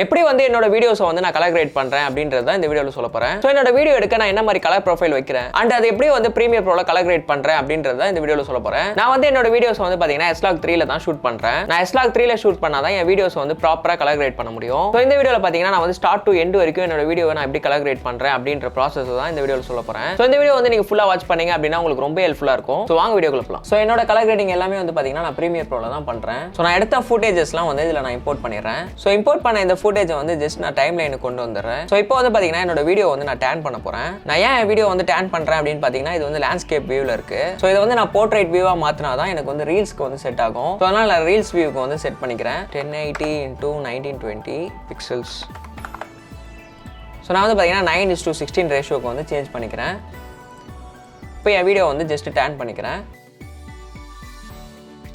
எப்படி வந்து என்னோட வீடியோஸை வந்து நான் கலர் கிரேட் பண்றேன் அப்படின்றத இந்த வீடியோவில் சொல்ல போறேன். ஸோ என்னோட வீடியோ எடுக்க நான் என்ன மாதிரி கலர் ப்ரொஃபைல் வைக்கிறேன் அண்ட் அது எப்படி வந்து ப்ரீமியர் ப்ரோல கலர் கிரேட் பண்றேன் அப்படின்றத இந்த வீடியோவில் சொல்ல போறேன். நான் வந்து என்னோட வீடியோஸ் வந்து பாத்தீங்கன்னா S-Log 3ல தான் ஷூட் பண்றேன். நான் S-Log 3ல ஷூட் பண்ணாதான் என் வீடியோஸ் வந்து ப்ராப்பரா கலர் கிரேட் பண்ண முடியும். ஸோ இந்த வீடியோவில் பாத்தீங்கன்னா நான் வந்து ஸ்டார்ட் டு எண்ட் வரைக்கும் என்னோட வீடியோவை நான் எப்படி கலர் கிரேட் பண்றேன் அப்படின்ற ப்ராசஸ் தான் இந்த வீடியோவில் சொல்ல போறேன். ஸோ இந்த வீடியோ வந்து நீங்க ஃபுல்லா வாட்ச் பண்ணீங்க அப்படின்னா உங்களுக்கு ரொம்ப ஹெல்ப்ஃபுல்லா இருக்கும். ஸோ வாங்க வீடியோக்குள்ள போலாம். ஸோ என்னோட கலர் கிரேடிங் எல்லாமே வந்து பாத்தீங்கன்னா நான் ப்ரீமியர் ப்ரோல தான் பண்றேன். ஸோ நான் எடுத்த ஃபுட்டேஜஸ்லாம் வந்து இதுல நான் இம்போர்ட் பண்ணிடுறேன். ஸோ இம்போர்ட் பண்ண இந்த ஃபுட்டேஜை வந்து ஜஸ்ட் நான் டைம் லைனுக்கு கொண்டு வந்துடுறேன். ஸோ இப்போ வந்து பாத்தீங்கன்னா என்னோட வீடியோ வந்து நான் டேன் பண்ண போறேன். நான் ஏன் வீடியோ வந்து டேன் பண்றேன் அப்படின்னு பாத்தீங்கன்னா இது வந்து லேண்ட்ஸ்கேப் வியூல இருக்கு. ஸோ இதை வந்து நான் போர்ட்ரைட் வியூவா மாத்தினாதான் எனக்கு வந்து ரீல்ஸ்க்கு வந்து செட் ஆகும். ஸோ அதனால நான் ரீல்ஸ் வியூக்கு வந்து செட் பண்ணிக்கிறேன் 1080 into 1920 பிக்சல்ஸ். ஸோ நான் வந்து பாத்தீங்கன்னா 9:16 ரேஷியோக்கு வந்து சேஞ்ச் பண்ணிக்கிறேன். இப்போ என் வீடியோ வந்து ஜஸ்ட் டேன் பண்ணிக்கிறேன்.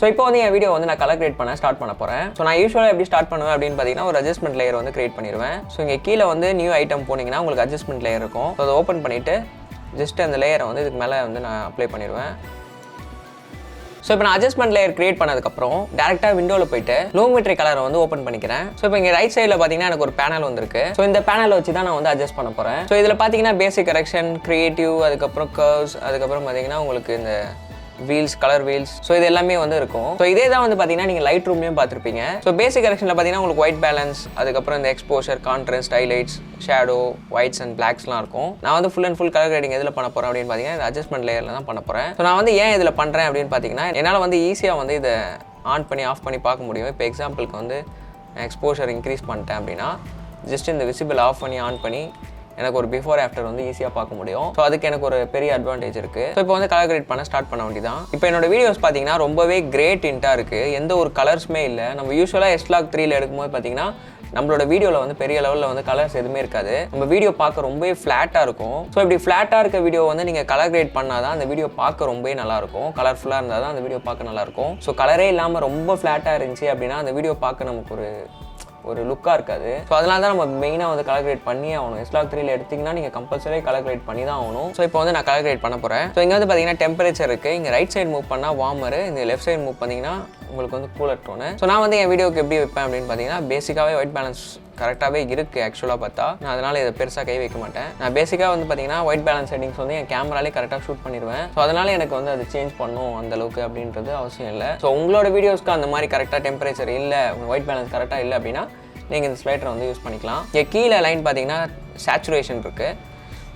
ஸோ இப்போ வந்து என் வீடியோ வந்து நான் கலர் கிரியேட் பண்ண ஸ்டார்ட் பண்ண போகிறேன். ஸோ நான் யூஸ்வலாக எப்படி ஸ்டார்ட் பண்ணுவேன் அப்படின்னு பார்த்தீங்கன்னா ஒரு அட்ஜஸ்ட்மெண்ட் லேயர் வந்து கிரியேட் பண்ணிடுவேன். ஸோ இங்கே கீழே வந்து நியூ ஐட்டம் போனீங்கன்னா உங்களுக்கு அட்ஜஸ்ட்மெண்ட் லேயர் இருக்கும். ஸோ அதை ஓப்பன் பண்ணிவிட்டு ஜஸ்ட் அந்த லேயரை வந்து இதுக்கு மேலே வந்து நான் அப்ளை பண்ணிடுவேன். ஸோ இப்போ நான் அட்ஜஸ்ட்மெண்ட் லேயர் கிரியேட் பண்ணதுக்கப்புறம் டேரெக்டாக விண்டோவில் போயிட்டு லூமிட்ரி கலரை வந்து ஓப்பன் பண்ணிக்கிறேன். ஸோ இப்போ இங்கே ரைட் சைடில் பார்த்தீங்கன்னா எனக்கு ஒரு பேனல் வந்துருக்கு. ஸோ இந்த பேனலை வச்சு தான் நான் வந்து அட்ஜஸ்ட் பண்ண போகிறேன். ஸோ இதில் பார்த்தீங்கன்னா பேசிக் கரெக்ஷன், கிரியேட்டிவ், அதுக்கப்புறம் கர்வ்ஸ், அதுக்கப்புறம் பார்த்தீங்கன்னா உங்களுக்கு இந்த வீல்ஸ், கலர் வீல்ஸ், ஸோ இது எல்லாமே வந்து இருக்கும். ஸோ இதே தான் வந்து பார்த்தீங்கன்னா நீங்கள் லைட் ரூம்லையும் பார்த்துருப்பீங்க. ஸோ பேசிக் கரெக்ஷனில் பார்த்தீங்கன்னா உங்களுக்கு ஒயிட் பேலன்ஸ், அதுக்கப்புறம் இந்த exposure, contrast, highlights, shadow, whites and பிளாக்ஸ்லாம் இருக்கும். நான் வந்து full and full colour grading எதில் பண்ண போகிறேன் அப்படின்னு பார்த்தீங்கன்னா இந்த அட்ஜஸ்ட்மெண்ட் லேயரில் தான் பண்ண போகிறேன். ஸோ நான் வந்து ஏன் இதில் பண்ணுறேன் அப்படின்னு பார்த்தீங்கன்னா என்னால் வந்து ஈஸியாக வந்து இதை ஆன் பண்ணி ஆஃப் பண்ணி பார்க்க முடியும். இப்போ எக்ஸாம்பிளுக்கு வந்து எக்ஸ்போஷர் இன்க்ரீஸ் பண்ணிட்டேன் அப்படின்னா ஜஸ்ட் இந்த விசிபிள் ஆஃப் பண்ணி ஆன் பண்ணி எனக்கு ஒரு பிஃபோர் ஆஃப்டர் வந்து ஈஸியாக பார்க்க முடியும். ஸோ அதுக்கு எனக்கு ஒரு பெரிய அட்வான்டேஜ் இருக்குது. ஸோ இப்போ வந்து கலர் கிரேட் பண்ண ஸ்டார்ட் பண்ண வேண்டியதான். இப்போ என்னோட வீடியோஸ் பார்த்தீங்கன்னா ரொம்பவே கிரேட் இன்ட்டாக இருக்குது. எந்த ஒரு கலர்ஸுமே இல்லை. நம்ம யூஸ்வலாக S-Log 3ல எடுக்கும்போது பார்த்தீங்கன்னா நம்மளோட வீடியோவில் வந்து பெரிய லெவலில் வந்து கலர்ஸ் எதுவுமே இருக்காது. நம்ம வீடியோ பார்க்க ரொம்பவே ஃப்ளாட்டாக இருக்கும். ஸோ இப்படி ஃப்ளாட்டாக இருக்க வீடியோ வந்து நீங்கள் கலர் கிரேட் பண்ணால் தான் அந்த வீடியோ பார்க்க ரொம்பவே நல்லாயிருக்கும். கலர்ஃபுல்லாக இருந்தால் தான் அந்த வீடியோ பார்க்க நல்லாயிருக்கும். ஸோ கலரே இல்லாமல் ரொம்ப ஃப்ளாட்டாக இருந்துச்சு அப்படின்னா அந்த வீடியோ பார்க்க நமக்கு ஒரு லுக்காக இருக்காது. ஸோ அதனால தான் நம்ம மெயினாக வந்து கலர் கிரேட் பண்ணி ஆகணும். S-Log 3ல எடுத்திங்கன்னா நீங்கள் கம்பல்சரி கலர் கிரேட் பண்ணி தான் ஆகணும். ஸோ இப்போ வந்து நான் கலர் கிரேட் பண்ண போகிறேன். ஸோ இங்கே வந்து பார்த்தீங்கன்னா டெம்பரேச்சர் இருக்குது. இங்கே ரைட் சைடு மூவ் பண்ணால் வார்மரு, இந்த லெஃப்ட் சைடு மூவ் பண்ணிங்கன்னா உங்களுக்கு வந்து கூலர் டோனு. ஸோ நான் வந்து என் வீடியோக்கு எப்படி வைப்பேன் அப்படின்னு பார்த்தீங்கன்னா பேசிக்காகவே ஒயிட் பேலன்ஸ் கரெக்டாகவே இருக்குது ஆக்சுவலாக பார்த்தா. நான் அதனால் இதை பெருசாக கை வைக்க மாட்டேன். நான் பேசிக்காக வந்து பார்த்தீங்கன்னா ஒயிட் பேலன்ஸ் செட்டிங்ஸ் வந்து என் கேமராலே கரெக்டாக ஷூட் பண்ணிடுவேன். ஸோ அதனால் எனக்கு வந்து அது சேஞ்ச் பண்ணும் அந்தளவுக்கு அப்படின்றது அவசியம் இல்லை. ஸோ உங்களோட வீடியோஸ்க்கு அந்த மாதிரி கரெக்டாக டெம்பரேச்சர் இல்லை, ஒயிட் பேலன்ஸ் கரெக்டாக இல்லை அப்படின்னா நீங்கள் இந்த ஸ்லைடரை வந்து யூஸ் பண்ணிக்கலாம். இங்கே கீழே லைன் பார்த்தீங்கன்னா சேச்சுரேஷன் இருக்குது.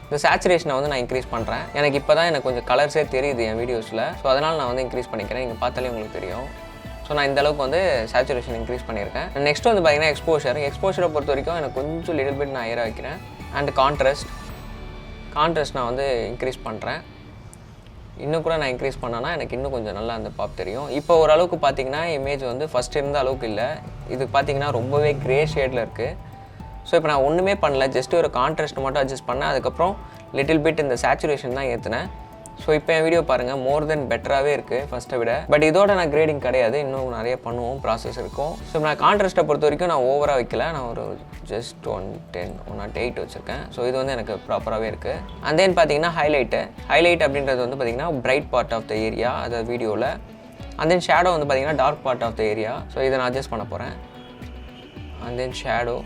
இந்த சேச்சுரேஷனை வந்து நான் இன்க்ரீஸ் பண்ணுறேன். எனக்கு இப்போ தான் எனக்கு கொஞ்சம் கலர்ஸே தெரியுது என் வீடியோஸில். ஸோ அதனால் நான் வந்து இன்க்ரீஸ் பண்ணிக்கிறேன். நீங்கள் பார்த்தாலே உங்களுக்கு தெரியும். ஸோ நான் இந்த அளவுக்கு வந்து சேச்சுரேஷன் இன்க்ரீஸ் பண்ணியிருக்கேன். நெக்ஸ்ட் வந்து பார்த்தீங்கன்னா எக்ஸ்போஷரை பொறுத்த வரைக்கும் எனக்கு கொஞ்சம் லிட்டில் பிட் நான் ஏற வைக்கிறேன். அண்ட் கான்ட்ராஸ்ட் நான் வந்து இன்க்ரீஸ் பண்ணுறேன். இன்னும் கூட நான் இன்க்ரீஸ் பண்ணேன்னா எனக்கு இன்னும் கொஞ்சம் நல்லா அந்த பாப் தெரியும். இப்போ ஓரளவுக்கு பார்த்தீங்கன்னா இமேஜ் வந்து ஃபஸ்ட் இருந்த அளவுக்கு இல்லை. இது பார்த்தீங்கன்னா ரொம்பவே க்ரே ஷேடில் இருக்குது. ஸோ இப்போ நான் ஒன்றுமே பண்ணல, ஜஸ்ட் ஒரு கான்ட்ராஸ்ட் மட்டும் அட்ஜஸ்ட் பண்ணேன். அதுக்கப்புறம் லிட்டில் பிட் இந்த சேச்சுரேஷன் தான் ஏற்றினேன். ஸோ இப்போ என் வீடியோ பாருங்கள் மோர் தென் பெட்டராகவே இருக்குது ஃபஸ்ட்டை விட. பட் இதோட நான் கிரேடிங் கிடையாது, இன்னும் நிறைய பண்ணுவோம், ப்ராசஸ் இருக்கும். ஸோ நான் கான்ட்ராஸ்ட்டை பொறுத்த வரைக்கும் நான் ஓவராக வைக்கல, நான் ஒரு ஜஸ்ட் 110 108 வச்சுருக்கேன். ஸோ இது வந்து எனக்கு ப்ராப்பராகவே இருக்குது. அண்ட் தென் பார்த்தீங்கன்னா ஹைலைட் அப்படின்றது வந்து பார்த்தீங்கன்னா bright part of the area அதாவது வீடியோவில். அண்ட் தென் ஷேடோ வந்து பார்த்தீங்கன்னா dark part of the area. So இதை நான் அட்ஜஸ்ட் பண்ண போகிறேன். அண்ட் தென் ஷேடோ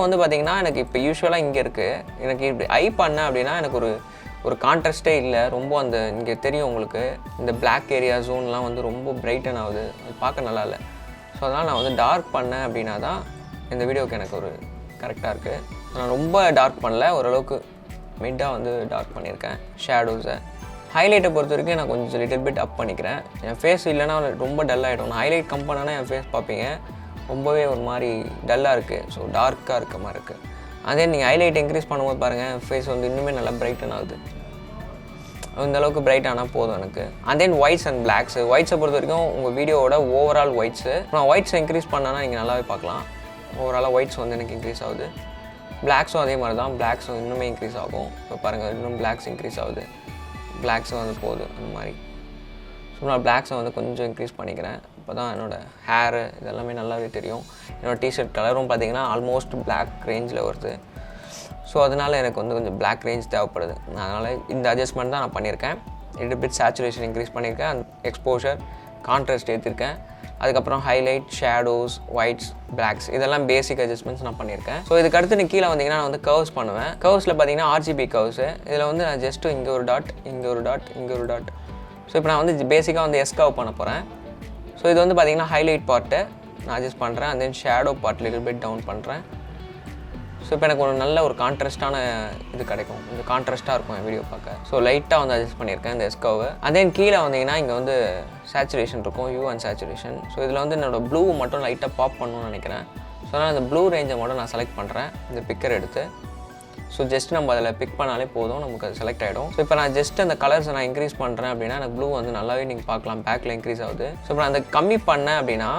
வந்து பார்த்தீங்கன்னா எனக்கு இப்போ யூஸ்வலாக இங்கே இருக்குது. எனக்கு இப்படி ஐ பண்ணேன் அப்படின்னா எனக்கு ஒரு கான்ட்ராஸ்டே இல்லை. ரொம்ப அந்த இங்கே தெரியும் உங்களுக்கு இந்த பிளாக் ஏரியா ஜோன்லாம் வந்து ரொம்ப பிரைட்டன் ஆகுது, அது பார்க்க நல்லா இல்லை. ஸோ அதனால் நான் வந்து டார்க் பண்ணேன் அப்படின்னா தான் இந்த வீடியோவுக்கு எனக்கு ஒரு கரெக்டாக இருக்குது. நான் ரொம்ப டார்க் பண்ணல, ஓரளவுக்கு மிட்டாக வந்து டார்க் பண்ணியிருக்கேன் ஷேடோஸை. ஹைலைட்டை பொறுத்த வரைக்கும் நான் கொஞ்சம் லிட்டில் பிட் அப் பண்ணிக்கிறேன். என் ஃபேஸ் இல்லைன்னா ரொம்ப டல்லாக ஆகிடும். நான் ஹைலைட் கம் பண்ணேன்னா என் ஃபேஸ் பார்ப்பீங்க ரொம்பவே ஒரு மாதிரி டல்லாக இருக்குது. ஸோ டார்க்காக இருக்க மாதிரி இருக்குது. அதே நீங்கள் ஹைலைட் இன்க்ரீஸ் பண்ணும்போது பாருங்கள் ஃபேஸ் வந்து இன்னுமே நல்லா பிரைட்டன் ஆகுது. இந்தளவுக்கு பிரைட் ஆனால் போதும் எனக்கு. அண்ட் தென் ஒயிட்ஸ் அண்ட் பிளாக்ஸை பொறுத்த வரைக்கும் உங்கள் வீடியோவோட ஓவரால் ஒயிட்ஸு நான் ஒயிட்ஸை இன்க்ரீஸ் பண்ணேன்னா நீங்கள் நல்லாவே பார்க்கலாம். ஓவராலாக ஒயிட்ஸ் வந்து எனக்கு இன்க்ரீஸ் ஆகுது. பிளாக்ஸும் அதே மாதிரி தான், பிளாக்ஸும் இன்னுமே இன்க்ரீஸ் ஆகும். இப்போ பாருங்கள் இன்னும் பிளாக்ஸ் இன்க்ரீஸ் ஆகுது, பிளாக்ஸும் வந்து போகுது அந்த மாதிரி. ஸோ நான் பிளாக்ஸை வந்து கொஞ்சம் இன்க்ரீஸ் பண்ணிக்கிறேன். இப்போ தான் என்னோடய ஹேரு இதெல்லாமே நல்லாவே தெரியும். என்னோடய டிஷர்ட் கலரும் பார்த்திங்கன்னா ஆல்மோஸ்ட் பிளாக் ரேஞ்சில் வருது. ஸோ அதனால் எனக்கு வந்து கொஞ்சம் பிளாக் ரேஞ்ச் தேவைப்படுது. அதனால் இந்த அட்ஜஸ்ட்மெண்ட் தான் நான் பண்ணியிருக்கேன். லிட்டில் பிட் சேச்சுரேஷன் இன்க்ரீஸ் பண்ணியிருக்கேன். அண்ட் எக்ஸ்போஷர் கான்ட்ராஸ்ட் ஏற்றிருக்கேன். அதுக்கப்புறம் ஹைலைட், ஷேடோஸ், ஒயிட்ஸ், பிளாக்ஸ் இதெல்லாம் பேசிக் அட்ஜஸ்ட்மெண்ட்ஸ் நான் பண்ணியிருக்கேன். ஸோ இதுக்கு அடுத்து நீ கீழே வந்தீங்கன்னா நான் வந்து கர்வ்ஸ் பண்ணுவேன். கர்வ்ஸில் பார்த்தீங்கன்னா RGB கர்வ்ஸு. இதில் வந்து நான் ஜஸ்ட்டு இங்கே ஒரு டாட், இங்கே ஒரு டாட், இங்கே ஒரு டாட். ஸோ இப்போ நான் வந்து பேசிக்காக வந்து எஸ் கர்வ் பண்ண போகிறேன். ஸோ இது வந்து பார்த்தீங்கன்னா ஹைலைட் பார்ட்டு நான் அட்ஜஸ்ட் பண்ணுறேன். And then shadow part little bit down பண்ணுறேன். ஸோ இப்போ எனக்கு ஒரு நல்ல ஒரு கான்ட்ராஸ்டான இது கிடைக்கும். இந்த கான்ட்ராஸ்ட்டாக இருக்கும் என் வீடியோ பார்க்க. ஸோ லைட்டாக வந்து அட்ஜஸ்ட் பண்ணியிருக்கேன் இந்த எஸ் கர்வ். அண்ட் தென் கீழே வந்தீங்கன்னா இங்கே வந்து சேச்சுரேஷன் இருக்கும், யூ அண்ட் சேச்சுரேஷன். ஸோ இதில் வந்து என்னோடய ப்ளூ மட்டும் லைட்டாக பாப் பண்ணணும்னு நினைக்கிறேன். ஸோ அதனால் இந்த ப்ளூ ரேஞ்சை மட்டும் நான் செலக்ட் பண்ணுறேன் இந்த பிக்கர் எடுத்து. ஸோ ஜஸ்ட் நம்ம அதில் பிக் பண்ணாலே போதும், நமக்கு அது செலக்ட் ஆகிடும். ஸோ இப்போ நான் ஜஸ்ட் அந்த கலர்ஸை நான் இன்க்ரீஸ் பண்ணுறேன் அப்படின்னா எனக்கு ப்ளூ வந்து நல்லாவே நீங்கள் பார்க்கலாம், பேக்கில் இன்க்ரீஸ் ஆகுது. ஸோ இப்போ நான் அந்த கம்மி பண்ணேன் அப்படின்னா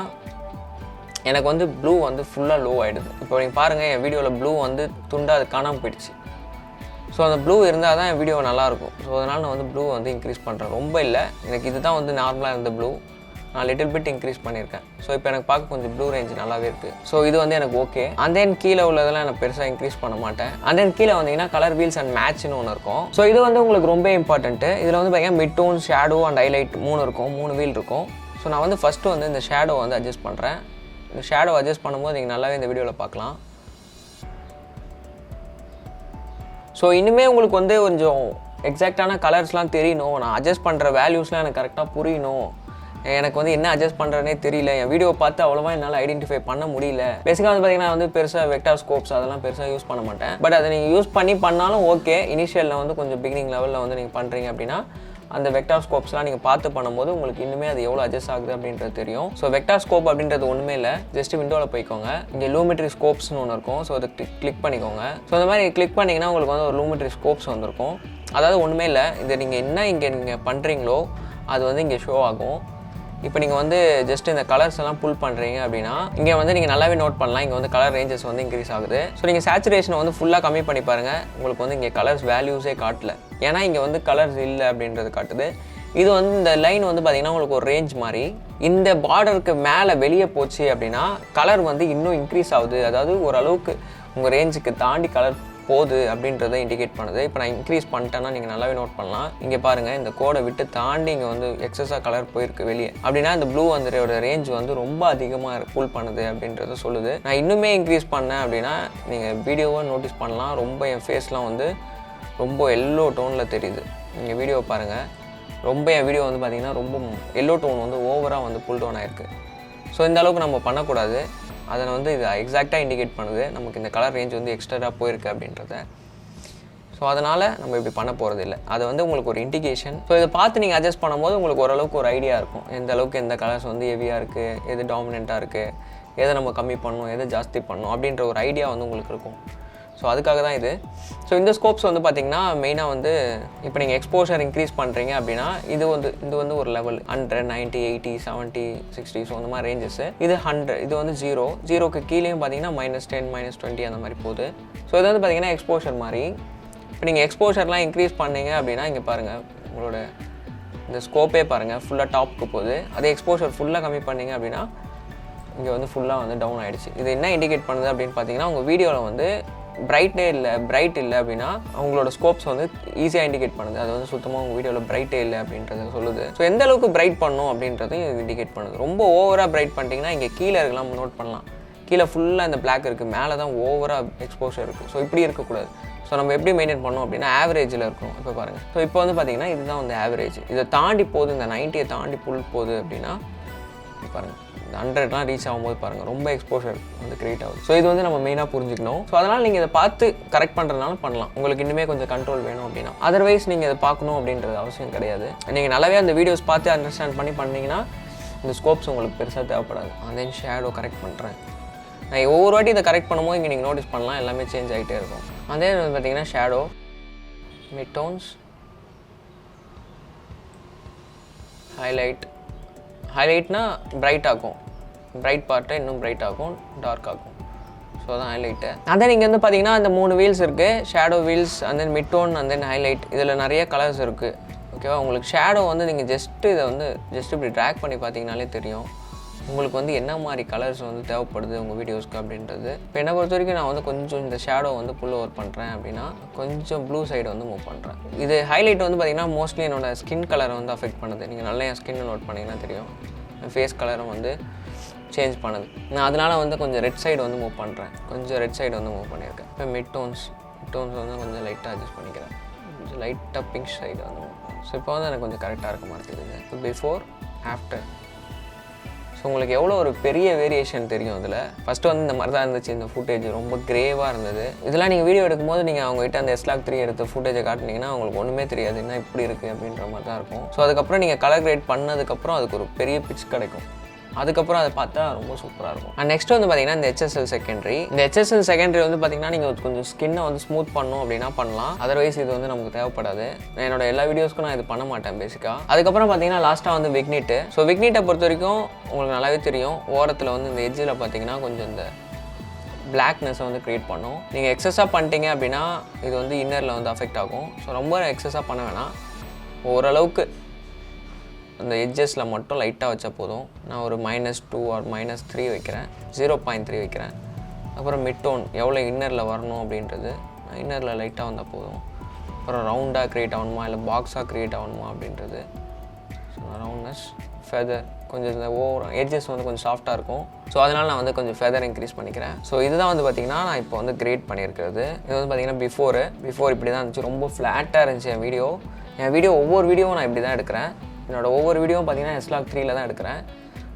எனக்கு வந்து ப்ளூ வந்து ஃபுல்லாக லோ ஆகிடுது. இப்போ நீங்கள் பாருங்கள் என் வீடியோவில் ப்ளூ வந்து துண்டாக அது காணாமல் போயிடுச்சு. ஸோ அந்த ப்ளூ இருந்தால் தான் என் வீடியோ நல்லாயிருக்கும். ஸோ அதனால் நான் வந்து ப்ளூ வந்து இன்க்ரீஸ் பண்ணுறேன். ரொம்ப இல்லை, எனக்கு இதுதான் வந்து நார்மலாக இருந்த ப்ளூ, நான் லிட்டில் பிட் இன்க்ரீஸ் பண்ணியிருக்கேன். ஸோ இப்போ எனக்கு பார்க்க கொஞ்சம் ப்ளூ ரேஞ்ச் நல்லாவே இருக்குது. ஸோ இது வந்து எனக்கு ஓகே. அண்ட் தென் கீழே உள்ளதெல்லாம் எனக்கு பெருசாக இன்க்ரீஸ் பண்ண மாட்டேன். அண்ட் தென் கீழே வந்தீங்கன்னா கலர் வீல்ஸ் அண்ட் மேட்ச்னு ஒன்று இருக்கும். ஸோ இது வந்து உங்களுக்கு ரொம்ப இம்பார்ட்டன்ட்டு. இதில் வந்து பார்த்தீங்கன்னா mid tone, shadow and highlight 3 இருக்கும், 3 வீல் இருக்கும். ஸோ நான் வந்து ஃபஸ்ட்டு வந்து இந்த ஷேடோ வந்து அட்ஜஸ்ட் பண்ணுறேன். இந்த ஷேடோ அட்ஜஸ்ட் பண்ணும்போது நீங்கள் நல்லாவே இந்த வீடியோவில் பார்க்கலாம். ஸோ இனிமேல் உங்களுக்கு வந்து கொஞ்சம் எக்ஸாக்டான கலர்ஸ்லாம் தெரியணும், நான் அட்ஜஸ்ட் பண்ணுற வேல்யூஸ்லாம் எனக்கு கரெக்டாக புரியணும், எனக்கு வந்து என்ன அட்ஜஸ்ட் பண்ணுறேனே தெரியல, என் வீடியோ பார்த்து அவ்வளோவா என்னால் ஐடென்டிஃபை பண்ண முடியல. பேசிக்காக வந்து பார்த்தீங்கன்னா வந்து பெருசாக வெக்டார் ஸ்கோப்ஸ் அதெல்லாம் பெருசாக யூஸ் பண்ண மாட்டேன். பட் அதை நீங்கள் யூஸ் பண்ணாலும் ஓகே. இனிஷியலில் வந்து கொஞ்சம் பிகினிங் லெவலில் வந்து நீங்கள் பண்ணுறீங்க அப்படின்னா அந்த வெக்டார் ஸ்கோப்ஸ்லாம் நீங்கள் பார்த்து பண்ணும்போது உங்களுக்கு இன்னுமே அது எவ்வளோ அட்ஜஸ்ட் ஆகுது அப்படின்றது தெரியும். ஸோ வெக்டார் ஸ்கோப் அப்படின்றது ஒன்றுமே இல்லை, ஜஸ்ட் விண்டோவில் போய்க்கோங்க. இங்கே லூமெட்ரி ஸ்கோப்ஸ்னு ஒன்று இருக்கும். ஸோ அதை கிளிக் பண்ணிக்கோங்க. ஸோ அந்த மாதிரி கிளிக் பண்ணிங்கன்னா உங்களுக்கு வந்து ஒரு லூமெட்ரி ஸ்கோப்ஸ் வந்திருக்கும். அதாவது ஒன்றுமே இல்லை, இதை நீங்கள் என்ன இங்கே நீங்கள் பண்ணுறீங்களோ அது வந்து இங்கே ஷோ ஆகும். இப்போ நீங்கள் வந்து ஜஸ்ட் இந்த கலர்ஸ் எல்லாம் புல் பண்ணுறீங்க அப்படின்னா இங்கே வந்து நீங்கள் நல்லாவே நோட் பண்ணலாம், இங்கே வந்து கலர் ரேஞ்சஸ் வந்து இன்க்ரீஸ் ஆகுது. ஸோ நீங்கள் சேச்சுரேஷனை வந்து ஃபுல்லாக கம்மி பண்ணி பாருங்கள், உங்களுக்கு வந்து இங்கே கலர்ஸ் வேல்யூஸே காட்டல, ஏன்னா இங்கே வந்து கலர்ஸ் இல்லை அப்படின்றது காட்டுது. இது வந்து இந்த லைன் வந்து பார்த்திங்கன்னா உங்களுக்கு ஒரு ரேஞ்ச் மாதிரி, இந்த பார்டருக்கு மேலே வெளியே போச்சு அப்படின்னா கலர் வந்து இன்னும் இன்க்ரீஸ் ஆகுது, அதாவது ஓரளவுக்கு உங்கள் ரேஞ்சுக்கு தாண்டி கலர் போகுது அப்படின்றத இண்டிகேட் பண்ணுது. இப்போ நான் இன்க்ரீஸ் பண்ணிட்டேன்னா நீங்கள் நல்லாவே நோட் பண்ணலாம். இங்கே பாருங்கள், இந்த கோடை விட்டு தாண்டி இங்கே வந்து எக்ஸஸாக கலர் போயிருக்கு வெளியே அப்படின்னா இந்த ப்ளூ வந்துட ரேஞ்ச் வந்து ரொம்ப அதிகமாக புல் பண்ணுது அப்படின்றத சொல்லுது. நான் இன்னுமே இன்க்ரீஸ் பண்ணேன் அப்படின்னா நீங்கள் வீடியோவை நோட்டீஸ் பண்ணலாம், ரொம்ப என் ஃபேஸ்லாம் வந்து ரொம்ப எல்லோ டோனில் தெரியுது. நீங்கள் வீடியோ பாருங்கள், ரொம்ப என் வீடியோ வந்து பார்த்திங்கன்னா ரொம்ப எல்லோ டோன் வந்து ஓவராக வந்து புல் டவுன் ஆகிருக்கு. ஸோ இந்த அளவுக்கு நம்ம பண்ணக்கூடாது. அதை வந்து இது எக்ஸாக்டாக இண்டிகேட் பண்ணுது நமக்கு இந்த கலர் ரேஞ்ச் வந்து எக்ஸ்ட்ராக போயிருக்கு அப்படின்றத. ஸோ அதனால் நம்ம இப்படி பண்ண போகிறது இல்லை, அது வந்து உங்களுக்கு ஒரு இண்டிகேஷன். ஸோ இதை பார்த்து நீங்கள் அட்ஜஸ்ட் பண்ணும்போது உங்களுக்கு ஓரளவுக்கு ஒரு ஐடியா இருக்கும், எந்த அளவுக்கு எந்த கலர்ஸ் வந்து ஹெவியாக இருக்குது, எது டாமினண்ட்டாக இருக்குது, எதை நம்ம கம்மி பண்ணணும், எதை ஜாஸ்தி பண்ணணும் அப்படின்ற ஒரு ஐடியா வந்து உங்களுக்கு இருக்கும். ஸோ அதுக்காக தான் இது. ஸோ இந்த ஸ்கோப்ஸ் வந்து பார்த்திங்கன்னா மெயினாக வந்து இப்போ நீங்கள் எக்ஸ்போஷர் இன்க்ரீஸ் பண்ணுறீங்க அப்படின்னா இது வந்து ஒரு லெவல் 100, 90, 80, 70, 60 ஸோ அந்த மாதிரி ரேஞ்சஸ். இது 100, இது வந்து 0க்கு கீழேயும் பார்த்தீங்கன்னா -10, -20 அந்த மாதிரி போகுது. ஸோ இது வந்து பார்த்திங்கன்னா எக்ஸ்போஷர் மாதிரி. இப்போ நீங்கள் எக்ஸ்போஷர்லாம் இன்க்ரீஸ் பண்ணீங்க அப்படின்னா இங்கே பாருங்கள், உங்களோட இந்த ஸ்கோப்பே பாருங்கள் ஃபுல்லாக டாப்புக்கு போகுது. அதே எக்ஸ்போஷர் ஃபுல்லாக கம்மி பண்ணிங்க அப்படின்னா இங்கே வந்து ஃபுல்லாக வந்து டவுன் ஆகிடுச்சு. இது என்ன இண்டிகேட் பண்ணுது அப்படின்னு பார்த்தீங்கன்னா உங்கள் வீடியோவில் வந்து பிரைட் இல்லை அப்படின்னா அவங்களோட ஸ்கோப்ஸ் வந்து ஈஸியாக இண்டிகேட் பண்ணுது. அது வந்து சுத்தமாக உங்கள் வீடியோவில் பிரைட்டே இல்லை அப்படின்றத சொல்லுது. ஸோ எந்த அளவுக்கு பிரைட் பண்ணணும் அப்படின்றதையும் இது இண்டிகேட் பண்ணுது. ரொம்ப ஓவராக பிரைட் பண்ணிட்டீங்கன்னா இங்கே கீழே இருக்கலாம் நோட் பண்ணலாம், கீழே ஃபுல்லாக இந்த பிளாக் இருக்குது, மேலே தான் ஓவராக எக்ஸ்போஷர் இருக்குது. ஸோ இப்படி இருக்கக்கூடாது. ஸோ நம்ம எப்படி மெயின்டைன் பண்ணோம் அப்படின்னா ஆவரேஜில் இருக்கணும். இப்போ பாருங்கள், ஸோ இப்போ வந்து பார்த்திங்கன்னா இதுதான் வந்து ஆவரேஜ். இதை தாண்டி போகுது, இந்த 90 தாண்டி புல் போகுது அப்படின்னா பாருங்கள், இந்த 100லாம் ரீச் ஆகும்போது பாருங்கள் ரொம்ப எக்ஸ்போஷர் வந்து கிரியேட் ஆகுது. ஸோ இது வந்து நம்ம மெயினாக புரிஞ்சுக்கணும். ஸோ அதனால் நீங்கள் இதை பார்த்து கரெக்ட் பண்ணுறதுனால பண்ணலாம், உங்களுக்கு இன்னுமே கொஞ்சம் கண்ட்ரோல் வேணும் அப்படின்னா. அதர்வைஸ் நீங்கள் இதை பார்க்கணும் அப்படின்றது அவசியம் கிடையாது. நீங்கள் நல்லாவே அந்த வீடியோஸ் பார்த்து அண்டர்ஸ்டாண்ட் பண்ணிங்கன்னா இந்த ஸ்கோப்ஸ் உங்களுக்கு பெருசாக தேவைப்படாது. தென் ஷேடோ கரெக்ட் பண்ணுறேன், நான் ஒவ்வொரு வாட்டி இதை கரெக்ட் பண்ணும்போது இங்கே நீங்கள் நோட்டீஸ் பண்ணலாம் எல்லாமே சேஞ்ச் ஆகிட்டே இருக்கும். அதே வந்து பார்த்திங்கன்னா ஷேடோ, மிட் டோன்ஸ், ஹைலைட்னா பிரைட் ஆகும், பிரைட் பார்ட்டை இன்னும் பிரைட் ஆகும், டார்க் ஆகும். ஸோ அதான் ஹைலைட்டு. அதான் நீங்கள் வந்து பார்த்தீங்கன்னா அந்த 3 வீல்ஸ் இருக்குது, shadow wheels, and then mid tone, and then highlight. இதில் நிறைய கலர்ஸ் இருக்குது. ஓகேவா, உங்களுக்கு ஷேடோ வந்து நீங்கள் இதை வந்து இப்படி ட்ராக் பண்ணி பார்த்தீங்கனாலே தெரியும் உங்களுக்கு வந்து என்ன மாதிரி கலர்ஸ் வந்து தேவைப்படுது உங்கள் வீடியோஸ்க்கு அப்படின்றது. இப்போ என்னை பொறுத்த வரைக்கும் நான் வந்து கொஞ்சம் இந்த ஷேடோ வந்து புல் ஓவர் பண்ணுறேன் அப்படின்னா கொஞ்சம் ப்ளூ சைடு வந்து மூவ் பண்ணுறேன். இது ஹைலைட் வந்து பார்த்திங்கன்னா மோஸ்ட்லி என்னோட ஸ்கின் கலரை வந்து அஃபெக்ட் பண்ணுது. நீங்கள் நல்லா என் ஸ்கின்னை நோட் பண்ணிங்கன்னா தெரியும். ஃபேஸ் கலரும் வந்து சேஞ்ச் பண்ணுது. நான் அதனால் வந்து கொஞ்சம் ரெட் சைடு வந்து மூவ் பண்ணுறேன். கொஞ்சம் ரெட் சைடு வந்து மூவ் பண்ணியிருக்கேன். இப்போ மிட் டோன்ஸ் வந்து கொஞ்சம் லைட்டாக அட்ஜஸ்ட் பண்ணிக்கிறேன். கொஞ்சம் லைட்டாக பிங்க் சைடு வந்து மூவ் பண்ணுறேன். ஸோ இப்போ வந்து எனக்கு கொஞ்சம் கரெக்டாக இருக்க மாதிரி தெரியுது. இப்போ பிஃபோர் ஆஃப்டர். ஸோ உங்களுக்கு எவ்வளோ ஒரு பெரிய வேரியேஷன் தெரியும் அதில். ஃபஸ்ட்டு வந்து இந்த மாதிரி தான் இருந்துச்சு. இந்த ஃபுட்டேஜ் ரொம்ப கிரேவாக இருந்தது. இதெல்லாம் நீங்கள் வீடியோ எடுக்கும்போது நீங்கள் அவங்ககிட்ட அந்த S-Log3 எடுத்த ஃபுட்டேஜை காட்டினீங்கன்னா அவங்களுக்கு ஒன்றுமே தெரியாது, என்ன இப்படி இருக்குது அப்படின்ற மாதிரி தான் இருக்கும். ஸோ அதுக்கப்புறம் நீங்கள் கலர் கிரேட் பண்ணதுக்கப்புறம் அதுக்கு ஒரு பெரிய பிச் கிடைக்கும். அதுக்கப்புறம் அதை பார்த்தா ரொம்ப சூப்பராக இருக்கும். அண்ட் நெக்ஸ்ட் வந்து பார்த்தீங்கன்னா இந்த HSL செகண்டரி. இந்த HSL செகண்டரி வந்து பார்த்தீங்கன்னா நீங்கள் கொஞ்சம் ஸ்கின்னை வந்து ஸ்மூத் பண்ணணும் அப்படின்னா பண்ணலாம். அதர்வைஸ் இது வந்து நமக்கு தேவைப்படாது. என்னோட எல்லா வீடியோஸ்க்கும் நான் இது பண்ண மாட்டேன் பேசிக்காக. அதுக்கப்புறம் பார்த்தீங்கன்னா லாஸ்ட்டாக வந்து விக்னிட்டு. ஸோ விக்னிட்டை பொறுத்த வரைக்கும் உங்களுக்கு நல்லாவே தெரியும், ஓரத்தில் வந்து இந்த எட்ஜில் பார்த்தீங்கன்னா கொஞ்சம் இந்த பிளாக்னஸை வந்து க்ரியேட் பண்ணும். நீங்கள் எக்ஸஸாக பண்ணிட்டீங்க அப்படின்னா இது வந்து இன்னரில் வந்து அஃபெக்ட் ஆகும். ஸோ ரொம்ப எக்ஸஸாக பண்ண வேணாம். ஓரளவுக்கு அந்த எட்ஜஸில் மட்டும் லைட்டாக வச்சா போதும். நான் ஒரு -2 ஆர் -3 வைக்கிறேன், 0.3 வைக்கிறேன். அப்புறம் மிட் டோன் எவ்வளோ இன்னரில் வரணும் அப்படின்றது இன்னரில் லைட்டாக வந்தால் போதும். அப்புறம் ரவுண்டாக க்ரியேட் ஆகணுமா இல்லை பாக்ஸாக க்ரியேட் ஆகணுமா அப்படின்றது. ஸோ ரவுண்ட்னஸ், ஃபெதர் கொஞ்சம் இந்த எட்ஜஸ் வந்து கொஞ்சம் சாஃப்டாக இருக்கும். ஸோ அதனால் நான் வந்து கொஞ்சம் ஃபெதர் இன்க்ரீஸ் பண்ணிக்கிறேன். ஸோ இதுதான் வந்து பார்த்திங்கன்னா நான் இப்போ வந்து கிரியேட் பண்ணியிருக்கிறது. இது வந்து பார்த்திங்கன்னா பிஃபோர் இப்படி தான் இருந்துச்சு. ரொம்ப ஃப்ளாட்டாக இருந்துச்சு என் வீடியோ. ஒவ்வொரு வீடியோவும் நான் இப்படி தான் எடுக்கிறேன். என்னோடய ஒவ்வொரு வீடியோவும் பார்த்தீங்கன்னா S-Log3 தான் எடுக்கிறேன்.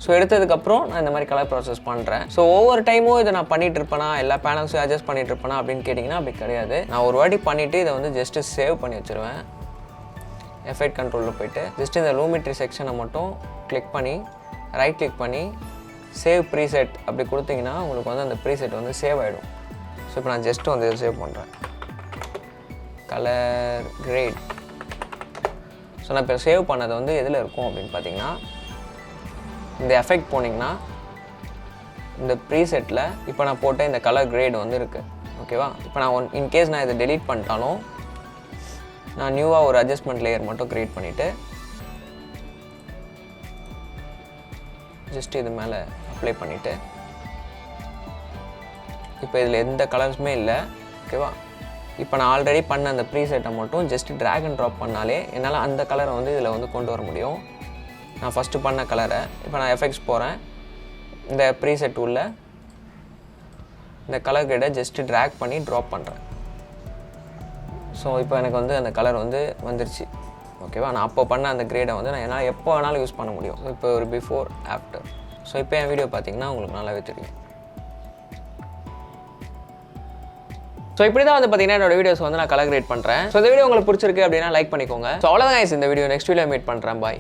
ஸோ எடுத்ததுக்கப்புறம் நான் இந்த மாதிரி கலர் ப்ராசஸ் பண்ணுறேன். ஸோ ஒவ்வொரு டைமும் இதை நான் பண்ணிகிட்டு இருப்பேனா, எல்லா பேனல்ஸும் அட்ஜஸ்ட் பண்ணிகிட்டு இருப்பேனா அப்படின்னு கேட்டிங்கன்னா அப்படி கிடையாது. நான் ஒரு வாட்டி பண்ணிவிட்டு இதை வந்து ஜஸ்ட்டு சேவ் பண்ணி வச்சுருவேன். எஃபெக்ட் கண்ட்ரோலில் போய்ட்டு ஜஸ்ட் இந்த லூமெட்ரி செக்ஷனை மட்டும் கிளிக் பண்ணி ரைட் கிளிக் பண்ணி சேவ் ப்ரீசெட் அப்படி கொடுத்தீங்கன்னா உங்களுக்கு வந்து அந்த ப்ரீசெட் வந்து சேவ் ஆகிடும். ஸோ இப்போ நான் ஜஸ்ட்டு வந்து இதை சேவ் பண்ணுறேன். Colour great. ஸோ நான் இப்போ சேவ் பண்ணது வந்து எதில் இருக்கும் அப்படின்னு பார்த்தீங்கன்னா இந்த எஃபெக்ட் போனீங்கன்னா இந்த ப்ரீசெட்டில் இப்போ நான் போட்ட இந்த கலர் கிரேட் வந்து இருக்குது. ஓகேவா? இப்போ நான் இன்கேஸ் நான் இதை டெலீட் பண்ணிட்டாலும் நான் நியூவாக ஒரு அட்ஜஸ்ட்மெண்ட் லேயர் மட்டும் க்ரியேட் பண்ணிவிட்டு ஜஸ்ட் இது மேலே அப்ளை பண்ணிவிட்டு இப்போ இதில் எந்த கலர்ஸுமே இல்லை. ஓகேவா? இப்போ நான் ஆல்ரெடி பண்ண அந்த ப்ரீசெட்டை மட்டும் ஜஸ்ட் ட்ராக் அண்ட் ட்ராப் பண்ணாலே என்னால் அந்த கலரை வந்து இதில் வந்து கொண்டு வர முடியும். நான் ஃபஸ்ட்டு பண்ண கலரை இப்போ நான் எஃபெக்ட்ஸ் போகிறேன். இந்த ப்ரீசெட் உள்ள இந்த கலர் கிரேடை ஜஸ்ட்டு ட்ராக் பண்ணி ட்ராப் பண்ணுறேன். ஸோ இப்போ எனக்கு வந்து அந்த கலர் வந்து வந்துருச்சு. ஓகேவா? நான் அப்போ பண்ண அந்த கிரேடை வந்து நான் என்னால் எப்போ வேணாலும் யூஸ் பண்ண முடியும். இப்போ ஒரு பிஃபோர் ஆஃப்டர். ஸோ இப்போ என் வீடியோ பார்த்தீங்கன்னா உங்களுக்கு நல்லாவே தெரியும். ஸோ இப்படி தான் வந்து பார்த்தீங்கன்னா என்னோட வீடியோஸ் வந்து நான் கலர் கிரேட் பண்ணுறேன். ஸோ இந்த வீடியோ உங்களுக்கு பிடிச்சிருக்கு அப்படின்னா லைக் பண்ணிக்கோங்க. ஸோ அவ்வளோதான் இந்த வீடியோ. நெக்ஸ்ட் வீடியோ மீட் பண்ணுறேன். பாய்.